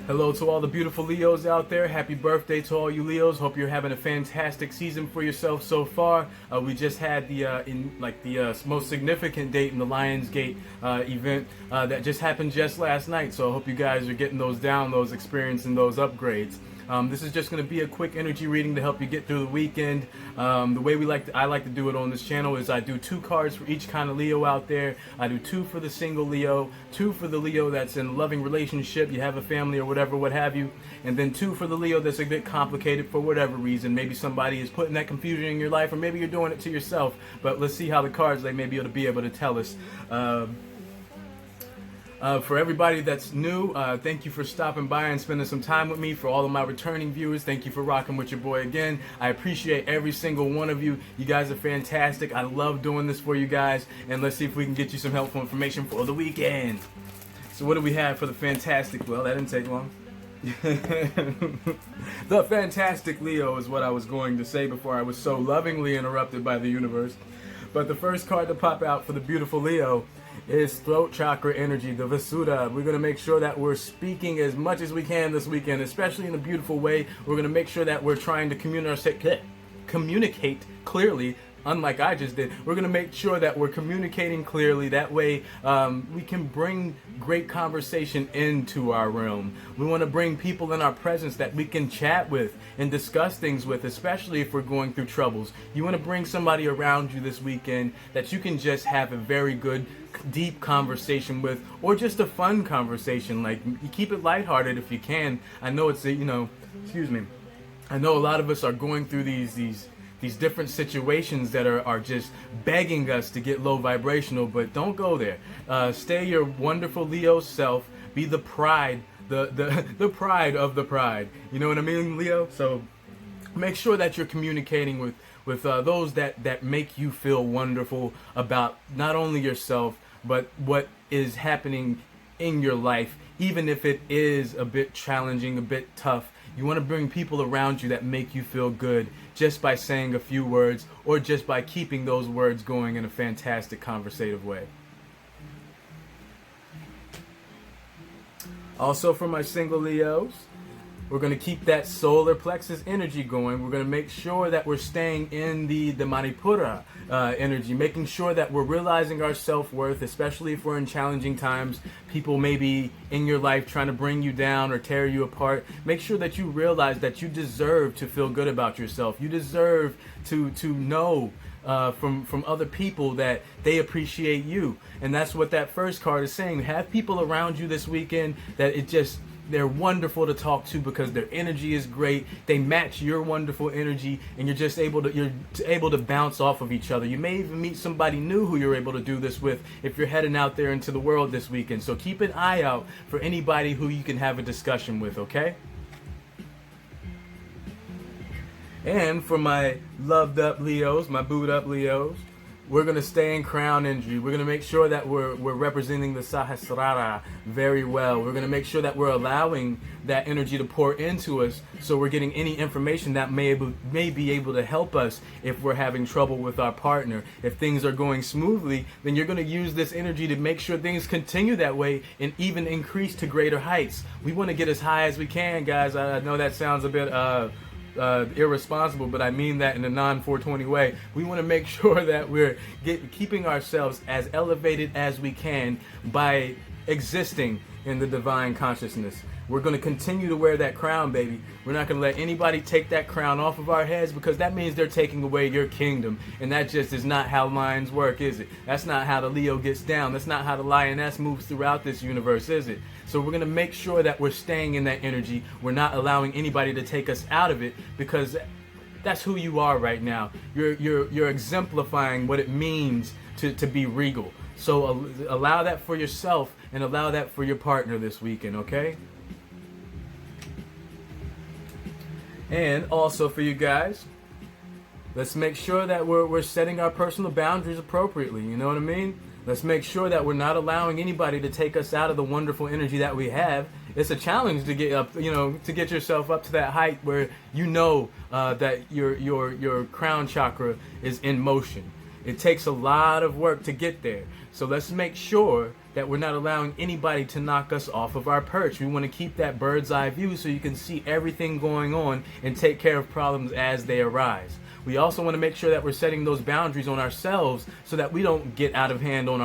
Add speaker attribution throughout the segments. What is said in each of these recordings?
Speaker 1: Hello to all the beautiful Leos out there. Happy birthday to all you Leos. Hope you're having a fantastic season for yourself so far. We just had the most significant date in the Lionsgate event that just happened just last night. So I hope you guys are getting those downloads, experiencing those upgrades. This is just going to be a quick energy reading to help you get through the weekend. The way I like to do it on this channel is I do 2 cards for each kind of Leo out there. I do 2 for the single Leo, 2 for the Leo that's in a loving relationship, you have a family or whatever, what have you, and then 2 for the Leo that's a bit complicated for whatever reason. Maybe somebody is putting that confusion in your life, or maybe you're doing it to yourself. But let's see how the cards they may be able to tell us. For everybody that's new, thank you for stopping by and spending some time with me. For all of my returning viewers, thank you for rocking with your boy again. I appreciate every single one of you. You guys are fantastic. I love doing this for you guys. And let's see if we can get you some helpful information for the weekend. So what do we have for the fantastic? Well, that didn't take long. The fantastic Leo is what I was going to say before I was so lovingly interrupted by the universe. But the first card to pop out for the beautiful Leo is throat chakra energy, the Visuddha. We're going to make sure that we're speaking as much as we can this weekend, especially in a beautiful way. We're going to make sure that we're trying to communicate clearly, unlike I just did. We're going to make sure that we're communicating clearly. That way we can bring great conversation into our realm. We want to bring people in our presence that we can chat with and discuss things with, especially if we're going through troubles. You want to bring somebody around you this weekend that you can just have a very good, deep conversation with, or just a fun conversation. Like, you keep it lighthearted if you can. I know it's excuse me. I know a lot of us are going through these different situations that are just begging us to get low vibrational, but don't go there. Stay your wonderful Leo self. Be the pride, the pride of the pride. You know what I mean, Leo? So make sure that you're communicating with those that make you feel wonderful about not only yourself, but what is happening in your life, even if it is a bit challenging, a bit tough. You want to bring people around you that make you feel good just by saying a few words, or just by keeping those words going in a fantastic conversative way. Also, for my single Leos, we're going to keep that solar plexus energy going. We're going to make sure that we're staying in the Manipura energy, making sure that we're realizing our self-worth, especially if we're in challenging times. People may be in your life trying to bring you down or tear you apart. Make sure that you realize that you deserve to feel good about yourself. You deserve to know from other people that they appreciate you. And that's what that first card is saying. Have people around you this weekend that they're wonderful to talk to because their energy is great. They match your wonderful energy, and you're able to bounce off of each other. You may even meet somebody new who you're able to do this with if you're heading out there into the world this weekend. So keep an eye out for anybody who you can have a discussion with, okay? And for my loved up Leos, my booed up Leos, we're going to stay in crown energy. We're going to make sure that we're representing the Sahasrara very well. We're going to make sure that we're allowing that energy to pour into us, so we're getting any information that may be able to help us if we're having trouble with our partner. If things are going smoothly, then you're going to use this energy to make sure things continue that way and even increase to greater heights. We want to get as high as we can, guys. I know that sounds a bit irresponsible, but I mean that in a non-420 way. We want to make sure that we're keeping ourselves as elevated as we can by existing in the divine consciousness. We're going to continue to wear that crown, baby. We're not going to let anybody take that crown off of our heads, because that means they're taking away your kingdom. And that just is not how lions work, is it? That's not how the Leo gets down. That's not how the lioness moves throughout this universe, is it? So we're going to make sure that we're staying in that energy. We're not allowing anybody to take us out of it, because that's who you are right now. You're exemplifying what it means to be regal. So allow that for yourself, and allow that for your partner this weekend, okay? And also for you guys, let's make sure that we're setting our personal boundaries appropriately. You know what I mean? Let's make sure that we're not allowing anybody to take us out of the wonderful energy that we have. It's a challenge to get up, to get yourself up to that height where that your crown chakra is in motion. It takes a lot of work to get there. So let's make sure that we're not allowing anybody to knock us off of our perch. We want to keep that bird's eye view so you can see everything going on and take care of problems as they arise. We also want to make sure that we're setting those boundaries on ourselves so that we don't get out of hand on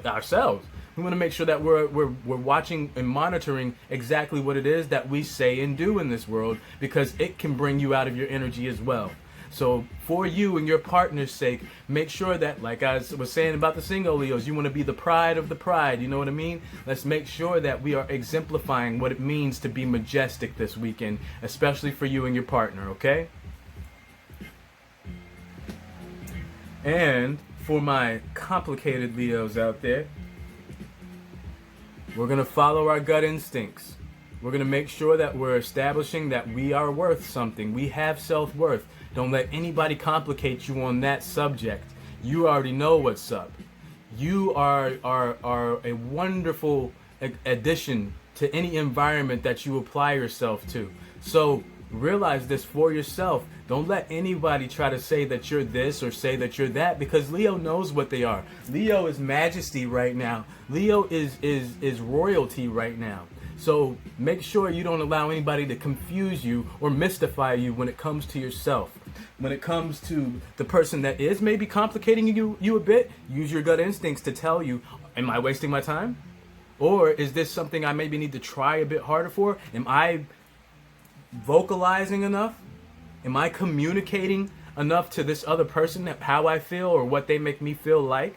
Speaker 1: ourselves. We want to make sure that we're watching and monitoring exactly what it is that we say and do in this world, because it can bring you out of your energy as well. So for you and your partner's sake, make sure that, like I was saying about the single Leos, you want to be the pride of the pride. You know what I mean? Let's make sure that we are exemplifying what it means to be majestic this weekend, especially for you and your partner, okay? And for my complicated Leos out there, we're going to follow our gut instincts. We're going to make sure that we're establishing that we are worth something. We have self-worth. Don't let anybody complicate you on that subject. You already know what's up. You are a wonderful addition to any environment that you apply yourself to. So realize this for yourself. Don't let anybody try to say that you're this or say that you're that, because Leo knows what they are. Leo is majesty right now. Leo is royalty right now. So make sure you don't allow anybody to confuse you or mystify you when it comes to yourself. When it comes to the person that is maybe complicating you a bit, use your gut instincts to tell you, am I wasting my time? Or is this something I maybe need to try a bit harder for? Am I vocalizing enough? Am I communicating enough to this other person how I feel or what they make me feel like?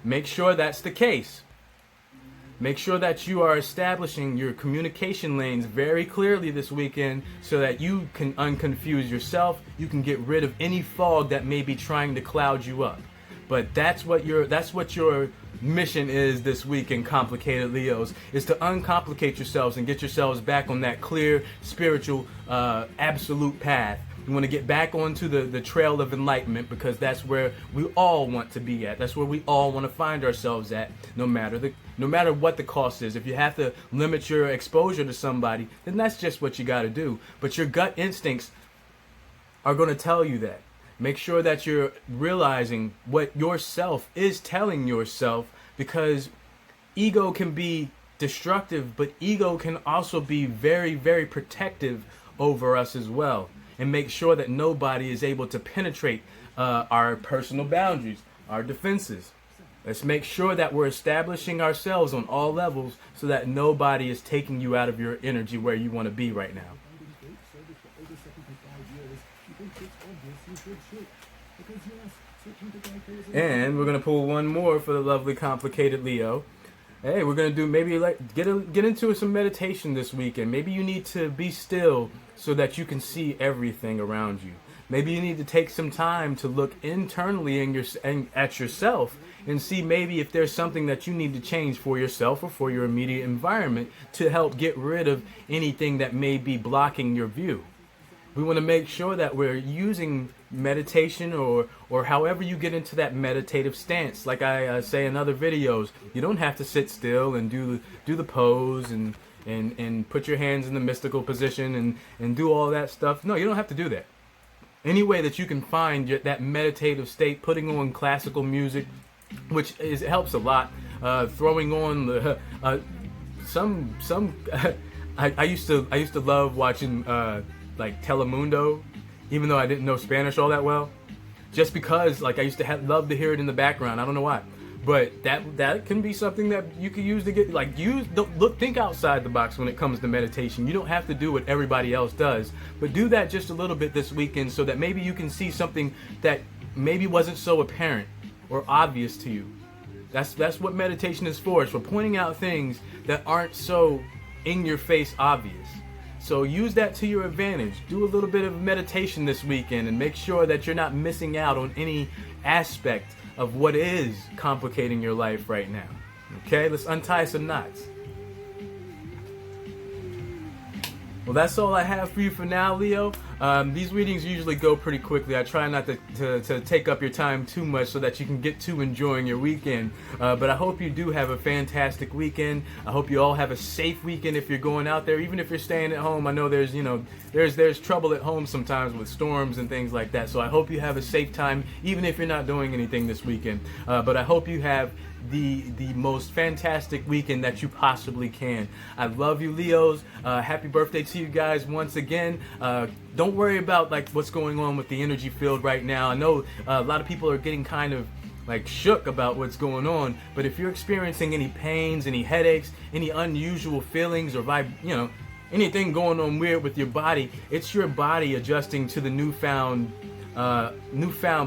Speaker 1: Make sure that's the case. Make sure that you are establishing your communication lanes very clearly this weekend so that you can unconfuse yourself. You can get rid of any fog that may be trying to cloud you up. But that's what your mission is this weekend, complicated Leos, is to uncomplicate yourselves and get yourselves back on that clear, spiritual, absolute path. We want to get back onto the trail of enlightenment, because that's where we all want to be at. That's where we all want to find ourselves at, no matter what the cost is. If you have to limit your exposure to somebody, then that's just what you got to do. But your gut instincts are going to tell you that. Make sure that you're realizing what yourself is telling yourself, because ego can be destructive, but ego can also be very, very protective over us as well, and make sure that nobody is able to penetrate our personal boundaries, our defenses. Let's make sure that we're establishing ourselves on all levels so that nobody is taking you out of your energy where you want to be right now. And we're going to pull one more for the lovely complicated Leo. Hey, we're going to do maybe get into some meditation this weekend. Maybe you need to be still so that you can see everything around you. Maybe you need to take some time to look internally at yourself and see maybe if there's something that you need to change for yourself or for your immediate environment to help get rid of anything that may be blocking your view. We want to make sure that we're using meditation or however you get into that meditative stance. Like I say in other videos, you don't have to sit still and do the pose and put your hands in the mystical position and do all that stuff. No, you don't have to do that. Any way that you can find that meditative state, putting on classical music, which helps a lot. Throwing on the I used to love watching like Telemundo, even though I didn't know Spanish all that well, just because like I used to love to hear it in the background. I don't know why, but that can be something that you could use to get think outside the box when it comes to meditation. You don't have to do what everybody else does, but do that just a little bit this weekend so that maybe you can see something that maybe wasn't so apparent or obvious to you. That's what meditation is for. It's for pointing out things that aren't so in your face obvious. So use that to your advantage. Do a little bit of meditation this weekend and make sure that you're not missing out on any aspect of what is complicating your life right now. Okay, let's untie some knots. Well, that's all I have for you for now, Leo. These readings usually go pretty quickly. I try not to take up your time too much so that you can get to enjoying your weekend. But I hope you do have a fantastic weekend. I hope you all have a safe weekend if you're going out there. Even if you're staying at home, I know there's trouble at home sometimes with storms and things like that. So I hope you have a safe time, even if you're not doing anything this weekend. But I hope you have the most fantastic weekend that you possibly can. I love you, Leos. Happy birthday to you guys once again. Don't worry about like what's going on with the energy field right now. I know a lot of people are getting kind of like shook about what's going on, but if you're experiencing any pains, any headaches, any unusual feelings, or anything going on weird with your body, it's your body adjusting to the newfound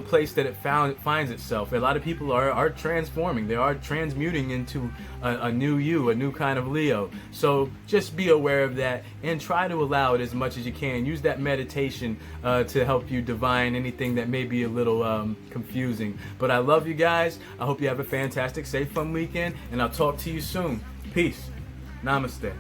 Speaker 1: place that it finds itself. A lot of people are transforming. They are transmuting into a new you, a new kind of Leo. So just be aware of that and try to allow it as much as you can. Use that meditation to help you divine anything that may be a little confusing. But I love you guys. I hope you have a fantastic, safe, fun weekend, and I'll talk to you soon. Peace. Namaste.